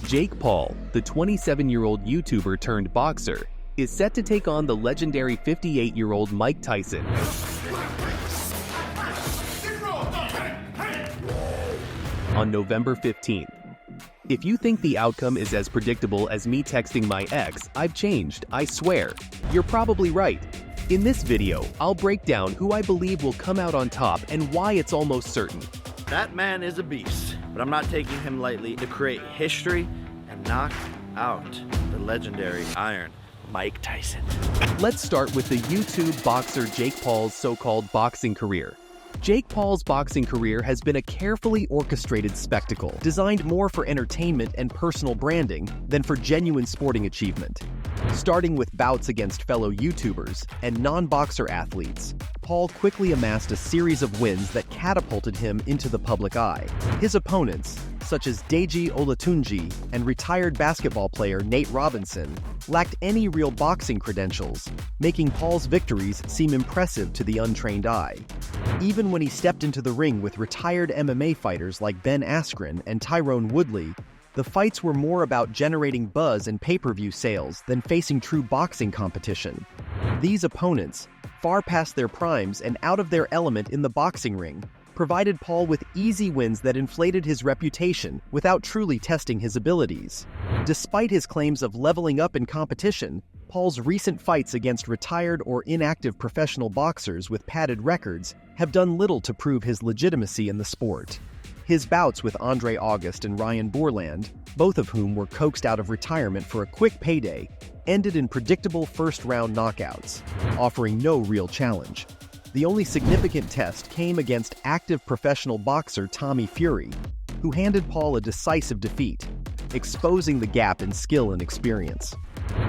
Jake Paul, the 27-year-old YouTuber turned boxer, is set to take on the legendary 58-year-old Mike Tyson on November 15th. If you think the outcome is as predictable as me texting my ex, "I've changed, I swear," you're probably right. In this video, I'll break down who I believe will come out on top and why it's almost certain. That man is a beast, but I'm not taking him lightly to create history and knock out the legendary Iron Mike Tyson. Let's start with the YouTube boxer Jake Paul's so-called boxing career. Jake Paul's boxing career has been a carefully orchestrated spectacle, designed more for entertainment and personal branding than for genuine sporting achievement. Starting with bouts against fellow YouTubers and non-boxer athletes, Paul quickly amassed a series of wins that catapulted him into the public eye. His opponents, such as Deji Olatunji and retired basketball player Nate Robinson, lacked any real boxing credentials, making Paul's victories seem impressive to the untrained eye. Even when he stepped into the ring with retired MMA fighters like Ben Askren and Tyrone Woodley, the fights were more about generating buzz and pay-per-view sales than facing true boxing competition. These opponents, far past their primes and out of their element in the boxing ring, provided Paul with easy wins that inflated his reputation without truly testing his abilities. Despite his claims of leveling up in competition, Paul's recent fights against retired or inactive professional boxers with padded records have done little to prove his legitimacy in the sport. His bouts with Andre August and Ryan Bourland, both of whom were coaxed out of retirement for a quick payday, ended in predictable first-round knockouts, offering no real challenge. The only significant test came against active professional boxer Tommy Fury, who handed Paul a decisive defeat, exposing the gap in skill and experience.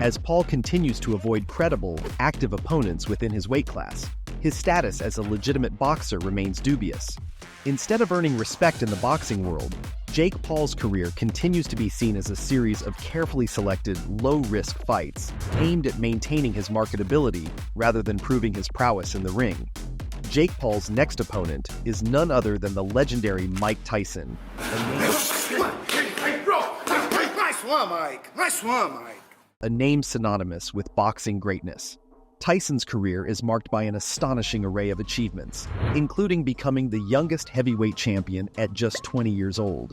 As Paul continues to avoid credible, active opponents within his weight class, his status as a legitimate boxer remains dubious. Instead of earning respect in the boxing world, Jake Paul's career continues to be seen as a series of carefully selected, low-risk fights aimed at maintaining his marketability rather than proving his prowess in the ring. Jake Paul's next opponent is none other than the legendary Mike Tyson. Nice one, Mike. Nice one, Mike. A name synonymous with boxing greatness. Tyson's career is marked by an astonishing array of achievements, including becoming the youngest heavyweight champion at just 20 years old.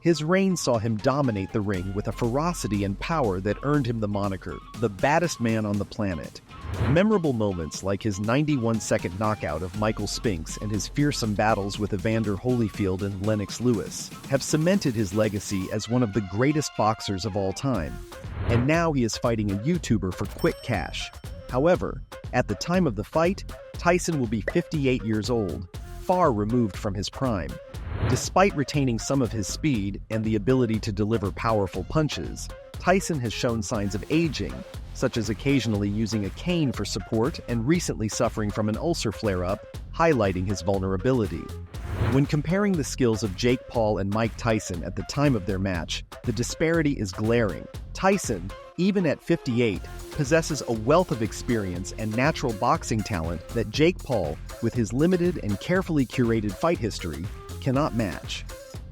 His reign saw him dominate the ring with a ferocity and power that earned him the moniker, the baddest man on the planet. Memorable moments like his 91-second knockout of Michael Spinks and his fearsome battles with Evander Holyfield and Lennox Lewis have cemented his legacy as one of the greatest boxers of all time. And now he is fighting a YouTuber for quick cash. However, at the time of the fight, Tyson will be 58 years old, far removed from his prime. Despite retaining some of his speed and the ability to deliver powerful punches, Tyson has shown signs of aging, such as occasionally using a cane for support and recently suffering from an ulcer flare-up, highlighting his vulnerability. When comparing the skills of Jake Paul and Mike Tyson at the time of their match, the disparity is glaring. Tyson, even at 58, possesses a wealth of experience and natural boxing talent that Jake Paul, with his limited and carefully curated fight history, cannot match.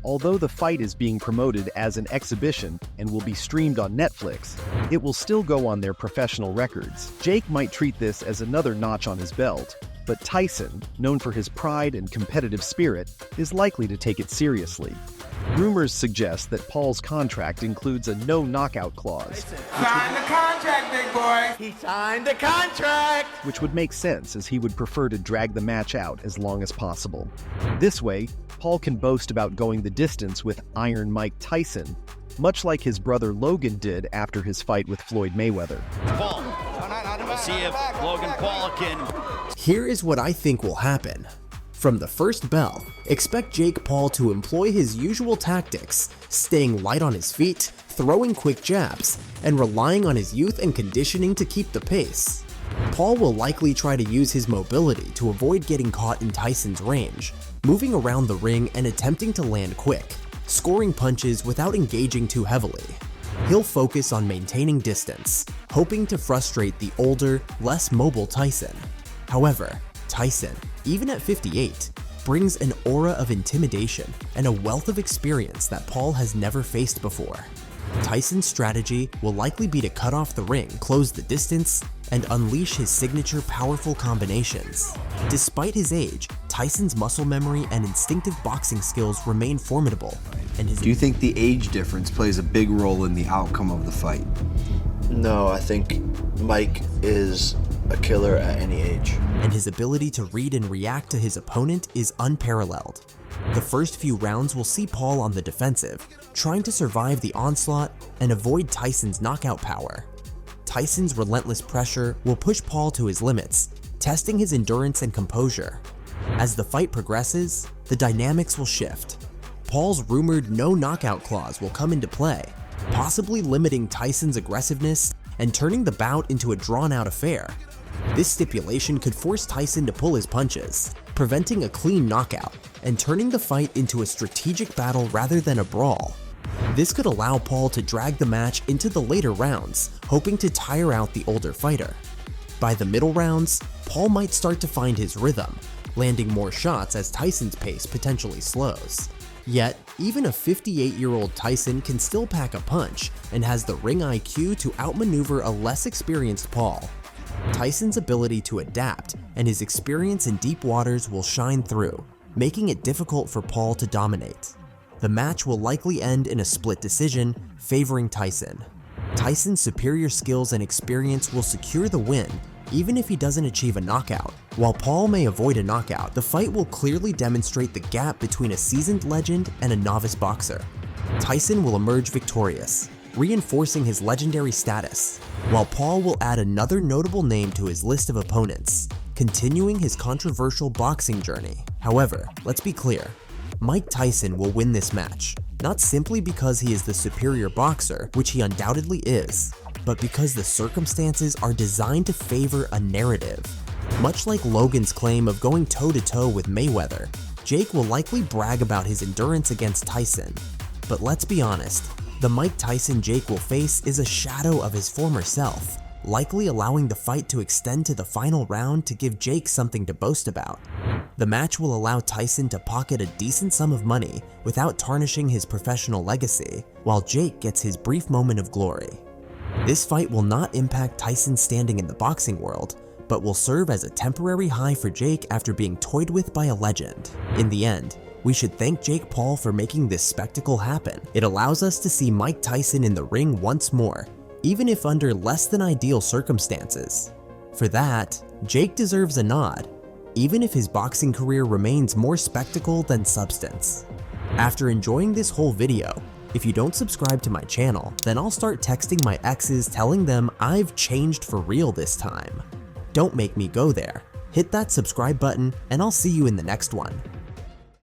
Although the fight is being promoted as an exhibition and will be streamed on Netflix, it will still go on their professional records. Jake might treat this as another notch on his belt, but Tyson, known for his pride and competitive spirit, is likely to take it seriously. Rumors suggest that Paul's contract includes a no-knockout clause. Sign the contract, big boy. He signed the contract! Which would make sense, as he would prefer to drag the match out as long as possible. This way, Paul can boast about going the distance with Iron Mike Tyson, much like his brother Logan did after his fight with Floyd Mayweather. Paul. We'll see if Logan Paul can... Here is what I think will happen. From the first bell, expect Jake Paul to employ his usual tactics, staying light on his feet, throwing quick jabs, and relying on his youth and conditioning to keep the pace. Paul will likely try to use his mobility to avoid getting caught in Tyson's range, moving around the ring and attempting to land quick, scoring punches without engaging too heavily. He'll focus on maintaining distance, hoping to frustrate the older, less mobile Tyson. However, Tyson, even at 58, brings an aura of intimidation and a wealth of experience that Paul has never faced before. Tyson's strategy will likely be to cut off the ring, close the distance, and unleash his signature powerful combinations. Despite his age, Tyson's muscle memory and instinctive boxing skills remain formidable, and his Do you think the age difference plays a big role in the outcome of the fight? No, I think Mike is a killer at any age. and his ability to read and react to his opponent is unparalleled. The first few rounds will see Paul on the defensive, trying to survive the onslaught and avoid Tyson's knockout power. Tyson's relentless pressure will push Paul to his limits, testing his endurance and composure. As the fight progresses, the dynamics will shift. Paul's rumored no knockout clause will come into play, possibly limiting Tyson's aggressiveness and turning the bout into a drawn-out affair. This stipulation could force Tyson to pull his punches, preventing a clean knockout and turning the fight into a strategic battle rather than a brawl. This could allow Paul to drag the match into the later rounds, hoping to tire out the older fighter. By the middle rounds, Paul might start to find his rhythm, landing more shots as Tyson's pace potentially slows. Yet, even a 58-year-old Tyson can still pack a punch and has the ring IQ to outmaneuver a less experienced Paul. Tyson's ability to adapt and his experience in deep waters will shine through, making it difficult for Paul to dominate. The match will likely end in a split decision, favoring Tyson. Tyson's superior skills and experience will secure the win, even if he doesn't achieve a knockout. While Paul may avoid a knockout, the fight will clearly demonstrate the gap between a seasoned legend and a novice boxer. Tyson will emerge victorious, reinforcing his legendary status, while Paul will add another notable name to his list of opponents, continuing his controversial boxing journey. However, let's be clear, Mike Tyson will win this match, not simply because he is the superior boxer, which he undoubtedly is, but because the circumstances are designed to favor a narrative. Much like Logan's claim of going toe-to-toe with Mayweather, Jake will likely brag about his endurance against Tyson. But let's be honest, the Mike Tyson Jake will face is a shadow of his former self, likely allowing the fight to extend to the final round to give Jake something to boast about. The match will allow Tyson to pocket a decent sum of money without tarnishing his professional legacy, while Jake gets his brief moment of glory. This fight will not impact Tyson's standing in the boxing world, but will serve as a temporary high for Jake after being toyed with by a legend. In the end, we should thank Jake Paul for making this spectacle happen. It allows us to see Mike Tyson in the ring once more, even if under less than ideal circumstances. For that, Jake deserves a nod, even if his boxing career remains more spectacle than substance. After enjoying this whole video, if you don't subscribe to my channel, then I'll start texting my exes telling them I've changed for real this time. Don't make me go there. Hit that subscribe button and I'll see you in the next one.